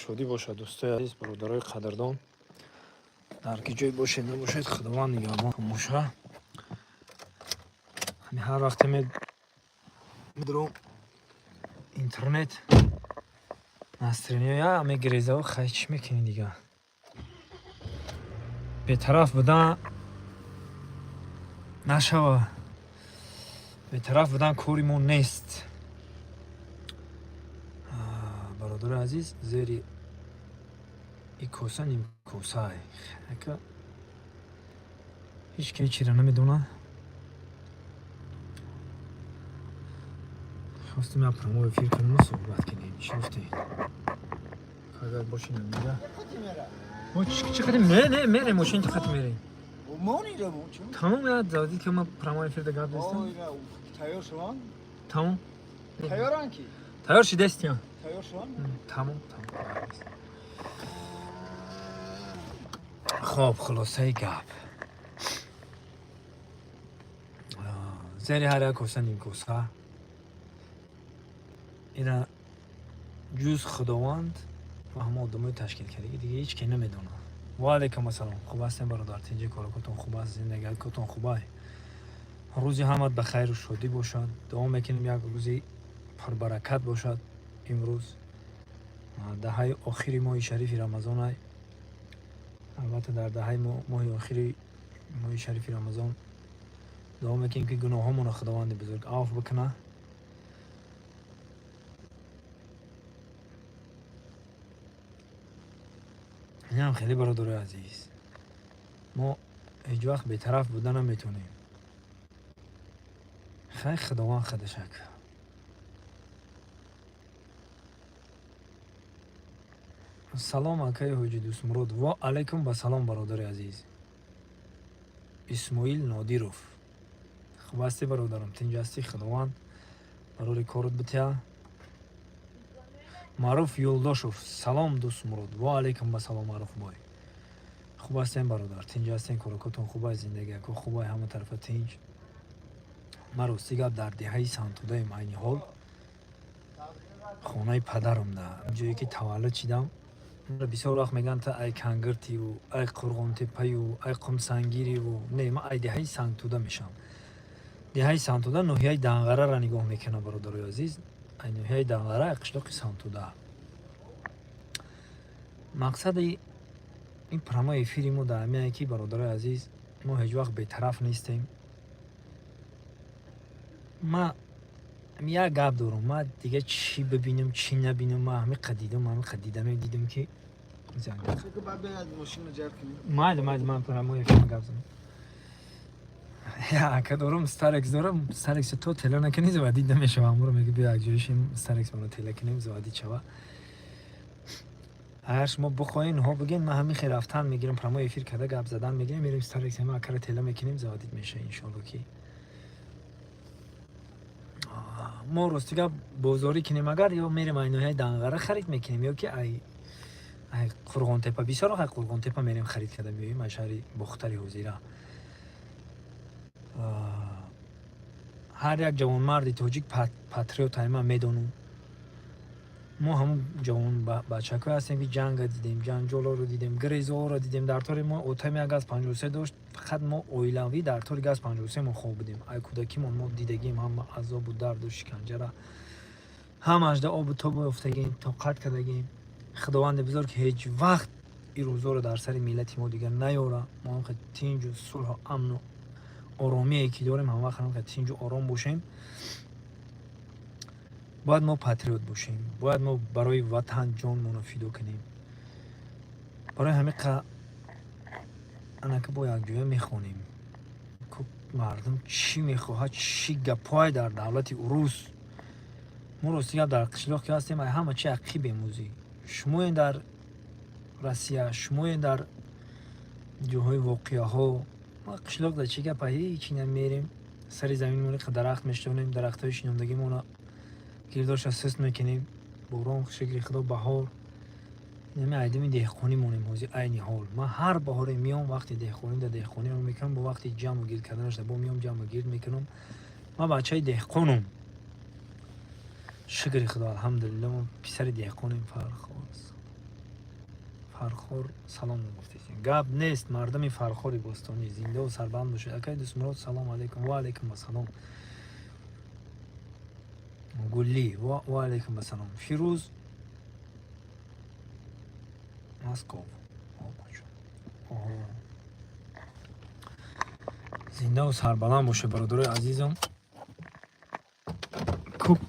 شادی باشد دوستای عزیز برادرای قدردان در کی جای باشید نباشید خداوند نگهبان باشه. همین هر وقت میدرو اینترنت نسترینیا همه گریزه و خیچ میکنی دیگه به طرف بودن نشوه به طرف بودن کوریمون نیست. برادر عزیز زیری ای کوسه نیم کوسه های هیچ که چی را نمیدونه. خواستیم یا پرمو افیر کنیم و صحبت کنیم شفتی اگر باشین میگه ما چقدر میره ماشین چقدر میره تمام یاد زادی که ما پرمو افیر دگاه دستم تیار شوان؟ تمام تیارن کی؟ تیار شده است یا؟ تیار شوان؟ تمام خب خلاصه گپ زیری هر یک کوسه نیم کوسه اینا جز خداوند و همه آدمای تشکیل کرده دیگه هیچ که نمیدونه. و علیکم السلام. خوب هستین برادر؟ تینجی کارکتون خوب است؟ زندگیتون خوبه؟ روزی همت بخیر و شادی باشد. دعا میکنیم یک روزی پربرکت باشد. امروز دهه آخری ماه شریف رمضان است. البته در دهه ماه آخری ماه شریف رمضان دعا میکنیم که گناهامون خداوند بزرگ عفو بکنه. هم خیلی برادر عزیز ما هیچ وقت بی‌طرف بودن نمیتونیم. خیلی خداوند خودشک. سلام اکای حاجی دوست مراد و علیکم با سلام برادر عزیز اسماعیل نادیروف. خوب هستی برادرم؟ تینجا هستی؟ خداوند برای کارت بتیا. معروف یولداشوف سلام دوست مراد و علیکم با سلام معروف بای. خوب هستین برادر؟ تینجا هستین؟ کارکتون خوبه؟ زندگی که خوبه؟ همه طرف تینج ما روستیگا در دهه سانتوده ایم. این حال خونه پدرم ده جایی که تولد شدم بسیار وقت میگن تا ای کنگرتی و ای قرغون تپی و ای قم سنگیری و نه ما ای دهه سانتوده میشم. دهه سانتوده نوحیه دنغره را نگاه میکنه برادر عزیز. این نوحیه دنغره قشلاق سانتوده. مقصد این پرمای افیری در همیه که برادر عزیز ما هیچ وقت بی‌طرف نیستیم. ما یک گپ دارم. ما دیگه چی ببینم چی نبینم ما همه قدیدم دیدم که زنگ که بعد بیاد ماشین رو جر کنیم. من پرمای افیری گپ زدم. یا که دارم استارکس دارم استارکس تو تله نکنی زودی نمیشه. امور میگه بیا یک جایشیم استارکس منو تله کنیم زودی چوا. هر شما بخواین ها بگین ما همین خیر رفتن میگیرم پرمای افیر کده گپ زدن میگیم میریم استارکس ما کار تله میکنیم زودی میشه ان شاء الله که ما رستگاه بازاری کنیم اگر یا میریم اینوهای دنغره خرید میکنیم یا که ای قرغون تپه بسیار های قرغون تپه میریم خرید کرده بیاییم اشاری بختری حوزیره. هر یک جوان مردی توجیک پاتریوت های ما میدونم. ما هم جوان بچه که هستیم که جنگ دیدیم جنجالا رو دیدیم گریزا رو دیدیم. در طور ما اوتمی گاز 53 داشت فقط ما اویلاوی در طور گاز 53 ما خوب بودیم. ای کودکی ما دیدگیم هم عذاب و درد و شکنجه را هم اجده آب و تاب افتگیم طاقت کردگیم. خداوند بزرگ که هیچ وقت این روزا رو در سر ملت ما دیگر نیاره. ما هم خیلی تینج و صلح و امن و آرامی که داریم هم وقت هم خیلی تینج و آرام باشیم. باید ما پاتریوت باشیم. باید ما برای وطن جانمون فدا کنیم. برای همین انا که با یک جویه میخونیم که مردم چی میخواهد چی گپای در دولت روس. ما روسیه در قشلاق که هستیم همه چی حقی بیموزی. شما در روسیه شما در جاهای واقعه ها ما قشلاق در چی گپ هیچی نمیریم. سر زمین مونی که درخت میشتونیم درخت های شنوندگی مونه گیرداش اسست میکنیم بوران شکل خدا بهار نمی عیدم دهخونی مونیم موزی اینی حال. ما هر بهاره میام وقتی دهخونی در دهخونی رو میکنم با وقتی جمع و گیر کردنش با میام جمع و گیر میکنم. ما بچه دهخونم شکر خدا الحمدلله ما پسر دهخونیم فرق خواست. فرخور سلام گفتید. گپ نیست مردم فرخوری بستانی زنده و سربلند باشید. اکای دوست مراد سلام علیکم. و علیکم السلام. گلی و علیکم السلام. فیروز مسکو. زنده و سربلند باشه برادر عزیزم. خوب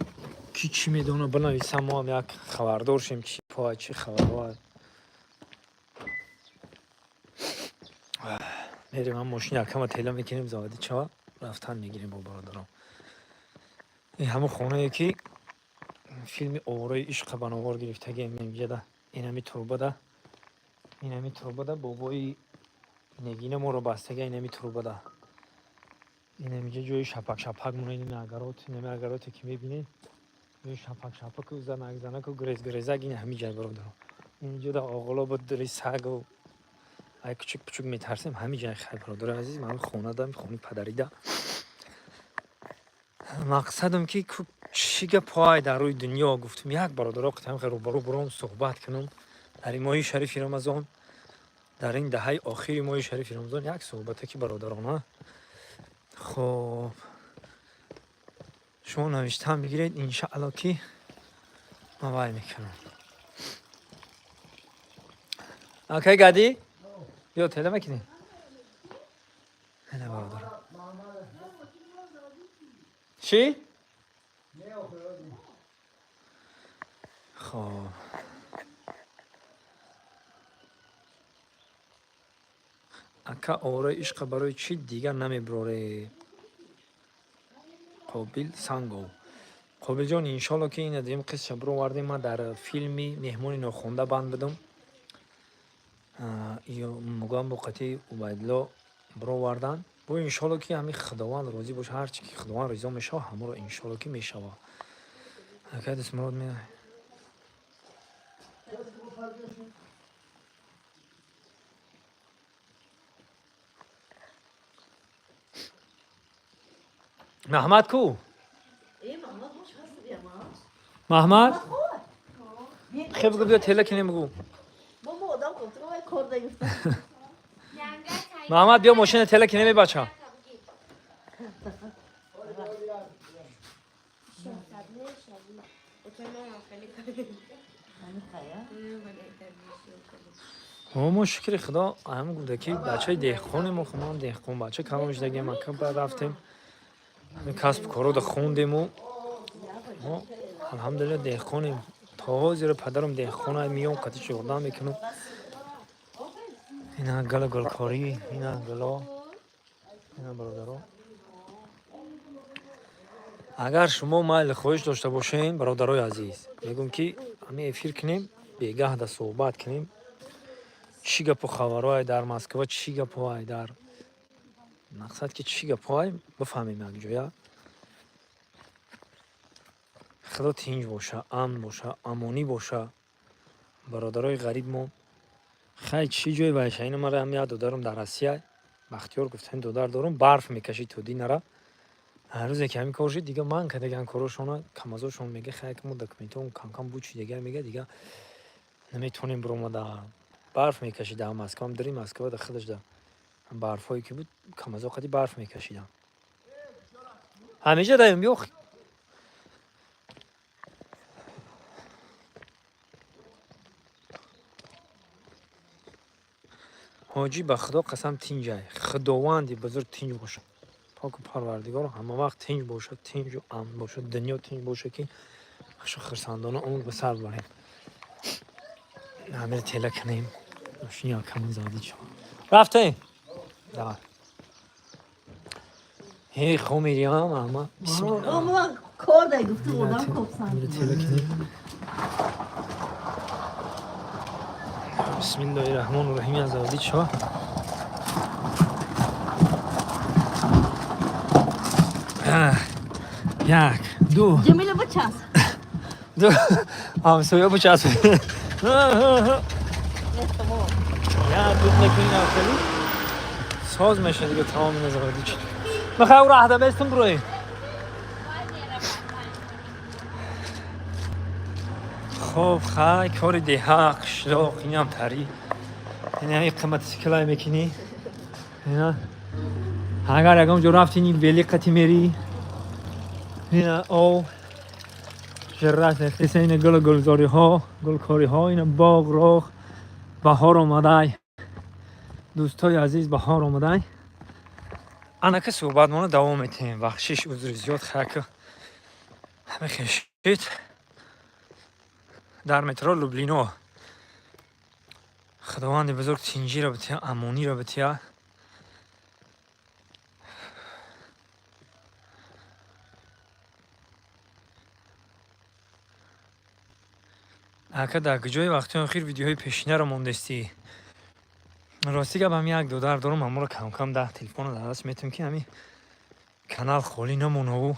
کی چی میدونه بنویسم ما هم یک خبردار شیم چی پای چی خبر. میریم هم ماشین یکم تیلا میکنیم زاده چا رفتن میگیریم با برادرام. این همون خونه که فیلم آواره عشق بناوار گرفتگی میگه ده. این همی تروبه ده. این همی تروبه ده بابای نگین ما رو بستگه این همی تروبه ده. این همیجه جوی شپک شپک مونه این اگراتی که میبینید جوی شپک شپک و زنک و گریز گریزک این همی جای برادرام. اینجا ده آقلا با دری سگ و ای کچک پچک میترسیم همی جای خیلی برادر عزیز. من خونه دارم خونه پدری ده. مقصدم که چیگه پای در روی دنیا گفتم یک برادر قطعا خیلی روبرو برام صحبت کنم در این ماه شریف رمضان، در این دهه آخری ماه شریف رمضان یک صحبته که برادرانه. خب شما نوشته هم بگیرید انشاءالله که موبایل میکنم. اوکی گادی بیا تله میکنی نه برادر چی؟ خب اکا آوره عشق برای چی دیگر نمیبره. قابل سنگو قابل جان انشالله که این ادریم قصه برو وردیم. ما در فیلمی مهمون نخونده بند بدم یا مگم بقتی عبیدالله برو وردن برو انشالله که همین خداوند راضی باشه. هرچی که خداوند رضا میشه همه رو انشالله که میشه. اکا دست مراد می محمد کو محمد خیلی بگو بیا تله کنیم بگو محمد بیا ماشین تله کنیم بچه ما شکر خدا هم گفته که بچه دهخونیم و خمان دهخون بچه کلامش دیگه مکم بعد رفتیم کسب کارو ده خوندیم و الحمدلله دهخونیم. تا زیر پدرم دهخونه میام قطعی شغدان میکنم. اینا گل کاری اینا گلا اینا برادرها. اگر شما مایل خواهش داشته باشین برادرای عزیز میگم که همین افیر کنیم بیگاه ده صحبت کنیم چی گپ و خبرهای در مسکو چی گپای در مقصد که چی گپای بفهمیم یک جایا خدا تینج باشه امن باشه امانی باشه. برادرای غریب ما خیلی چی جای باشه. اینو من هم یاد دارم در آسیا بختیار گفتن دو دارم برف میکشی تو دی نره هر روز که همین کار شد دیگه من که دیگه کارشون کمازشون میگه خیلی که ما دکمنتون کم کم بود چی دیگه میگه دیگه نمیتونیم برو در برف میکشید در مسکو هم داریم مسکو در خودش در برفایی که بود کمازو قدی برف میکشیدم همیشه داریم بیو حاجی به خدا قسم تینجه خداوندی بزرگ تینج باشه پاک و پروردگار همه وقت تینج باشه تینج و امن باشه دنیا تینج باشه که خرسندانه اون به سر بریم همه تله کنیم ماشین یا کمی زادی چون رفته دار هی خو میریم اما بسم الله اما کار داری گفته بودم کبسن همه تله کنیم بسم الله الرحمن الرحیم از زادی چون یک دو جمیله بچست دو همسایه بچست نه تمام یا دو نکنین اولی ساز میشه دیگه تمام نزدی چی میخوای او راحت بستم بروی خب خای کار دیها قشلاق اینم تری این همین قیمت سکلای میکنی اینا اگر اگم جو رفتین این ولی قطی میری اینا او جرات خیسه این گلزاری ها گلکاری ها این باغ راه بهار آمده دوستای عزیز بهار آمده انا که صحبت مانو دوام میتیم بخشش عذر زیاد خاک همه خشید در مترو لوبلینو خداوند بزرگ تینجی را بتیا امونی را بتیا اکا در کجای وقتی آخر ویدیوهای پیشینه را موندستی راستی که هم یک دو در دارم همون را کم کم ده تلفن در دست میتونم که همین کانال خالی نمونه و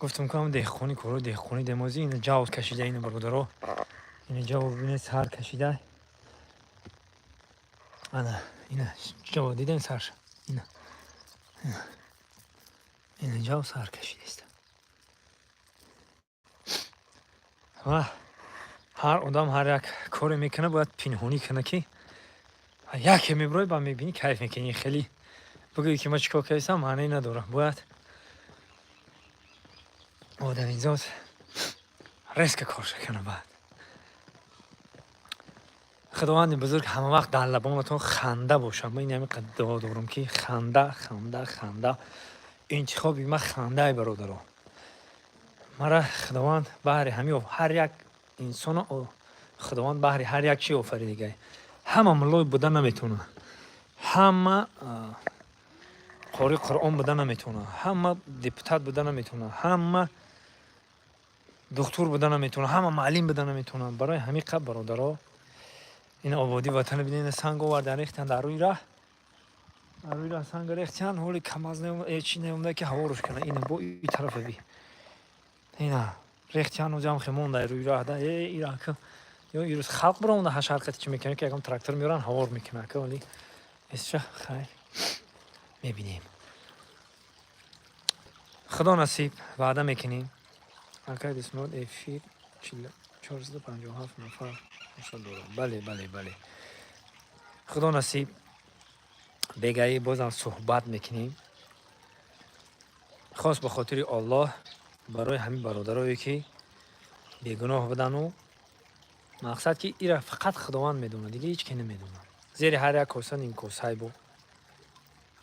گفتم که هم دهخونی کرو دهخونی دمازی این جاوز کشیده این برادرها این جاوز بینه سر کشیده انا این جاوز دیدن سرش این جاوز سر کشیده است و هر آدم هر یک کاری میکنه باید پنهانی کنه که یکی میبروی با میبینی کیف میکنی خیلی بگویی که ما چیکار کردیم معنی نداره باید آدم این ذات ریسک کارش کنه بعد خداوند بزرگ همه وقت در لبانتون خنده باشه من این همین دعا دارم که خنده انتخابی من خنده برادرها مرا خداوند بهر همه هر یک انسان خداوند بهر هر یک چی آفریده همه ملای بودن نمیتونه همه قاری قرآن بودن نمیتونه همه دیپوتات بودن نمیتونه همه دکتر بودن نمیتونه همه معلم بودن نمیتونه برای همین قبل برادرها این آبادی وطن ببینید سنگ آوردن ریختن در روی راه سنگ ریختن حالی کم از چی نمیده که هوا روش کنه این با این طرف بی اینا ریختن و جمع خمون در روی راه ده ای راه که یا این روز خلق برامونده هش حرکتی چی میکنه که اگم تراکتور میارن هوا رو میکنه که ولی اسچه خیلی میبینیم خدا نصیب وعده میکنیم اگر دسمال افیر 457 نفر بله خدا نصیب بگهی بازم صحبت میکنیم خاص به خاطر الله برای همین برادرایی که بیگناه بودن و مقصد که ایرا فقط خداوند میدونه دیگه هیچ کی نمیدونه زیر هر یک کاسه نیم کاسه بود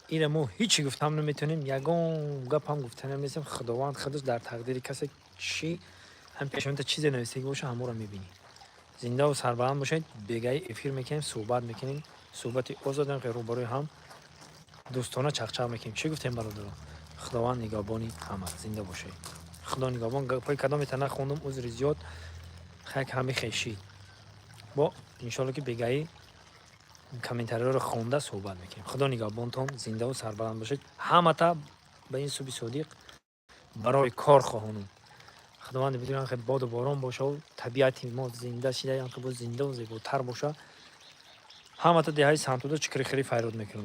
ایرا ما هیچی گفتم نمیتونیم یگان گپ هم گفتنم نیستم خداوند خودش در تقدیر کسی چی هم پیشونت چیزی نوشته باشه همون رو میبینی زنده و سربلند باشید بگای افیر میکنیم صحبت میکنیم صحبت آزادانه که روبروی هم دوستانه چخچخ میکنیم چی گفتیم برادران خداوند نگهبانی همه زنده باشید خدا نگهبان پای کدام تنه خوندم عذر زیاد خیلی همه خیشید با انشالله که بگای کامنتاری رو خونده صحبت میکنیم خدا نگهبانتون زنده و سربلند باشید همه تا به این صبح صادق برای کار خواهانم خداوند بدون که باد و باران باشه و طبیعت ما زنده شده که باز زنده و زیباتر باشه همه تا دههای سنتودا چکری خیلی فیرود میکنم